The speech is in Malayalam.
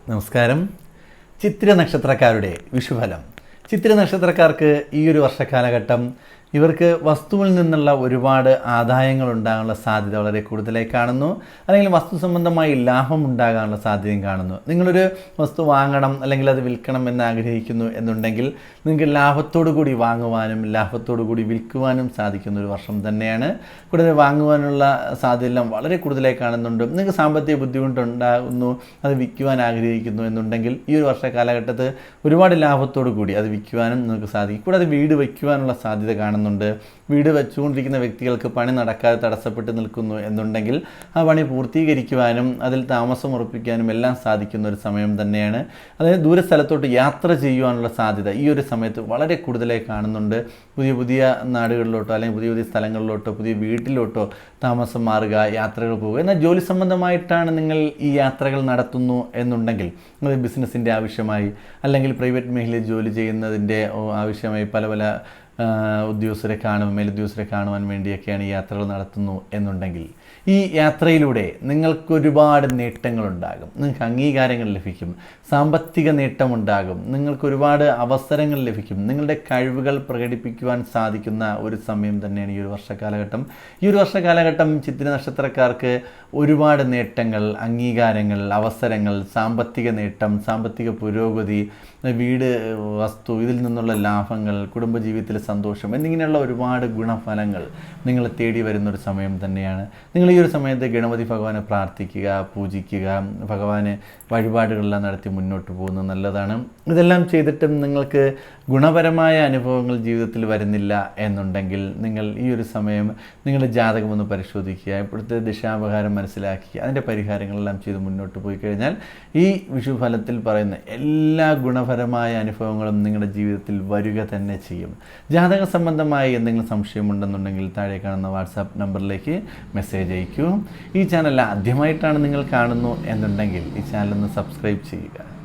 നമസ്കാരം. ചിത്തിര നക്ഷത്രക്കാരുടെ വിഷുഫലം. ചിത്തിര നക്ഷത്രക്കാർക്ക് ഈ ഒരു വർഷക്കാലഘട്ടം ഇവർക്ക് വസ്തുവിൽ നിന്നുള്ള ഒരുപാട് ആദായങ്ങൾ ഉണ്ടാകാനുള്ള സാധ്യത വളരെ കൂടുതലായി കാണുന്നു. അല്ലെങ്കിൽ വസ്തു സംബന്ധമായി ലാഭം ഉണ്ടാകാനുള്ള സാധ്യതയും കാണുന്നു. നിങ്ങളൊരു വസ്തു വാങ്ങണം അല്ലെങ്കിൽ അത് വിൽക്കണം എന്ന് ആഗ്രഹിക്കുന്നു എന്നുണ്ടെങ്കിൽ നിങ്ങൾക്ക് ലാഭത്തോടു കൂടി വാങ്ങുവാനും ലാഭത്തോടു കൂടി വിൽക്കുവാനും സാധിക്കുന്ന ഒരു വർഷം തന്നെയാണ്. കൂടുതൽ വാങ്ങുവാനുള്ള സാധ്യതയെല്ലാം വളരെ കൂടുതലായി കാണുന്നുണ്ട്. നിങ്ങൾക്ക് സാമ്പത്തിക ബുദ്ധിമുട്ടുണ്ടാകുന്നു, അത് വിൽക്കുവാൻ ആഗ്രഹിക്കുന്നു എന്നുണ്ടെങ്കിൽ ഈ ഒരു വർഷ കാലഘട്ടത്ത് ഒരുപാട് ലാഭത്തോടു കൂടി അത് വിൽക്കുവാനും നിങ്ങൾക്ക് സാധിക്കും. കൂടാതെ വീട് വയ്ക്കുവാനുള്ള സാധ്യത കാണുന്നുണ്ട്. വീട് വെച്ചുകൊണ്ടിരിക്കുന്ന വ്യക്തികൾക്ക് പണി നടക്കാതെ തടസ്സപ്പെട്ട് നിൽക്കുന്നു എന്നുണ്ടെങ്കിൽ ആ പണി പൂർത്തീകരിക്കുവാനും അതിൽ താമസം ഉറപ്പിക്കാനും എല്ലാം സാധിക്കുന്ന ഒരു സമയം തന്നെയാണ്. അതായത് ദൂര സ്ഥലത്തോട്ട് യാത്ര ചെയ്യുവാനുള്ള സാധ്യത ഈ ഒരു സമയത്ത് വളരെ കൂടുതലായി കാണുന്നുണ്ട്. പുതിയ പുതിയ നാടുകളിലോട്ടോ അല്ലെങ്കിൽ പുതിയ പുതിയ സ്ഥലങ്ങളിലോട്ടോ പുതിയ വീട്ടിലോട്ടോ താമസം മാറുക, യാത്രകൾ പോവുക. എന്നാൽ ജോലി സംബന്ധമായിട്ടാണ് നിങ്ങൾ ഈ യാത്രകൾ നടത്തുന്നു എന്നുണ്ടെങ്കിൽ അത് ബിസിനസ്സിൻ്റെ ആവശ്യമായി അല്ലെങ്കിൽ പ്രൈവറ്റ് മേഖലയിൽ ജോലി ചെയ്യുന്നതിൻ്റെ ആവശ്യമായി പല പല മേലുദ്യോഗസ്ഥരെ കാണുവാൻ വേണ്ടിയൊക്കെയാണ് ഈ യാത്രകൾ നടത്തുന്നു എന്നുണ്ടെങ്കിൽ ഈ യാത്രയിലൂടെ നിങ്ങൾക്കൊരുപാട് നേട്ടങ്ങളുണ്ടാകും. നിങ്ങൾക്ക് അംഗീകാരങ്ങൾ ലഭിക്കും, സാമ്പത്തിക നേട്ടമുണ്ടാകും, നിങ്ങൾക്കൊരുപാട് അവസരങ്ങൾ ലഭിക്കും. നിങ്ങളുടെ കഴിവുകൾ പ്രകടിപ്പിക്കുവാൻ സാധിക്കുന്ന ഒരു സമയം തന്നെയാണ് ഈ ഒരു വർഷക്കാലഘട്ടം. ഈ ഒരു വർഷക്കാലഘട്ടം ചിത്തിര നക്ഷത്രക്കാർക്ക് ഒരുപാട് നേട്ടങ്ങൾ, അംഗീകാരങ്ങൾ, അവസരങ്ങൾ, സാമ്പത്തിക നേട്ടം, സാമ്പത്തിക പുരോഗതി, വീട്, വസ്തു, ഇതിൽ നിന്നുള്ള ലാഭങ്ങൾ, കുടുംബജീവിതത്തിലെ സന്തോഷം എന്നിങ്ങനെയുള്ള ഒരുപാട് ഗുണഫലങ്ങൾ നിങ്ങളെ തേടി വരുന്നൊരു സമയം തന്നെയാണ്. നിങ്ങൾ ഈ ഒരു സമയത്ത് ഗണപതി ഭഗവാനെ പ്രാർത്ഥിക്കുക, പൂജിക്കുക, ഭഗവാന് വഴിപാടുകളെല്ലാം നടത്തി മുന്നോട്ട് പോകുന്നത് നല്ലതാണ്. ഇതെല്ലാം ചെയ്തിട്ടും നിങ്ങൾക്ക് ഗുണപരമായ അനുഭവങ്ങൾ ജീവിതത്തിൽ വരുന്നില്ല എന്നുണ്ടെങ്കിൽ നിങ്ങൾ ഈ ഒരു സമയം നിങ്ങളുടെ ജാതകം ഒന്ന് പരിശോധിക്കുക, ഇപ്പോഴത്തെ ദിശാപകാരം മനസ്സിലാക്കി അതിൻ്റെ പരിഹാരങ്ങളെല്ലാം ചെയ്ത് മുന്നോട്ട് പോയി കഴിഞ്ഞാൽ ഈ വിഷുഫലത്തിൽ പറയുന്ന എല്ലാ ഗുണപരമായ അനുഭവങ്ങളും നിങ്ങളുടെ ജീവിതത്തിൽ വരിക തന്നെ ചെയ്യും. ജാതക സംബന്ധമായി എന്തെങ്കിലും സംശയമുണ്ടെന്നുണ്ടെങ്കിൽ താഴെ കാണുന്ന വാട്സാപ്പ് നമ്പറിലേക്ക് മെസ്സേജ് അയക്കൂ. ഈ ചാനൽ ആദ്യമായിട്ടാണ് നിങ്ങൾ കാണുന്നു എന്നുണ്ടെങ്കിൽ ഈ ചാനൽ ഒന്ന് സബ്സ്ക്രൈബ് ചെയ്യുക.